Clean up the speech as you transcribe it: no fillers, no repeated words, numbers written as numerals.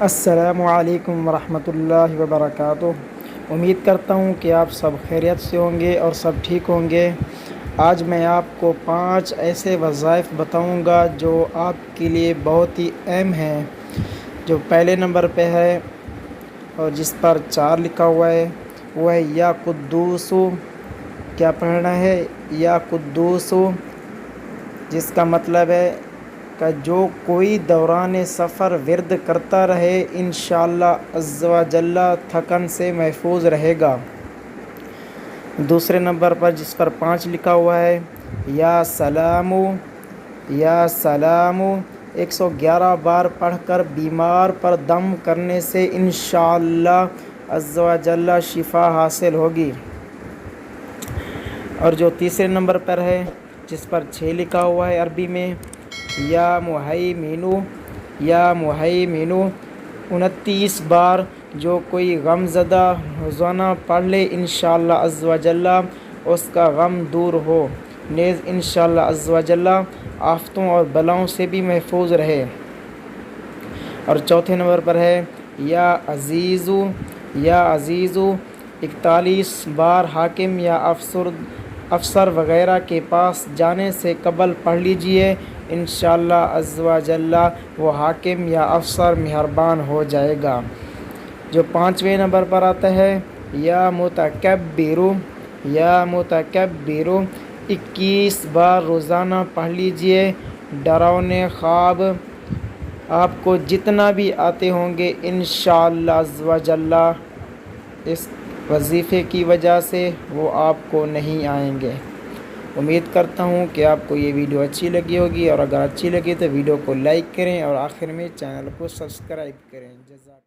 السلام علیکم ورحمۃ اللہ وبرکاتہ۔ امید کرتا ہوں کہ آپ سب خیریت سے ہوں گے اور سب ٹھیک ہوں گے۔ آج میں آپ کو 5 ایسے وظائف بتاؤں گا جو آپ کے لیے بہت ہی اہم ہیں۔ جو پہلے نمبر پہ ہے اور جس پر 4 لکھا ہوا ہے وہ ہے یا قدوس۔ کیا پڑھنا ہے؟ یا قدوس، جس کا مطلب ہے کہ جو کوئی دوران سفر ورد کرتا رہے انشاءاللہ عز و جل تھکن سے محفوظ رہے گا۔ دوسرے نمبر پر جس پر 5 لکھا ہوا ہے یا سلام، یا سلام 111 بار پڑھ کر بیمار پر دم کرنے سے انشاءاللہ عز و جل شفا حاصل ہوگی۔ اور جو تیسرے نمبر پر ہے جس پر 6 لکھا ہوا ہے عربی میں یا مہیمنو، یا مہیمنو 29 بار جو کوئی غم زدہ روزانہ پڑھ لے انشاءاللہ عز و جل اس کا غم دور ہو، نیز انشاءاللہ عز و جل آفتوں اور بلاؤں سے بھی محفوظ رہے۔ اور چوتھے نمبر پر ہے یا عزیزو، یا عزیزو 41 بار حاکم یا افسر وغیرہ کے پاس جانے سے قبل پڑھ لیجئے، انشاءاللہ عز و جل وہ حاکم یا افسر مہربان ہو جائے گا۔ جو 5ویں نمبر پر آتا ہے یا متکبرو، یا متکبرو 21 بار روزانہ پڑھ لیجئے۔ ڈراؤنے خواب آپ کو جتنا بھی آتے ہوں گے انشاءاللہ عز و جل اس وظیفے کی وجہ سے وہ آپ کو نہیں آئیں گے۔ امید کرتا ہوں کہ آپ کو یہ ویڈیو اچھی لگی ہوگی، اور اگر اچھی لگی تو ویڈیو کو لائک کریں اور آخر میں چینل کو سبسکرائب کریں۔ جزاک اللہ۔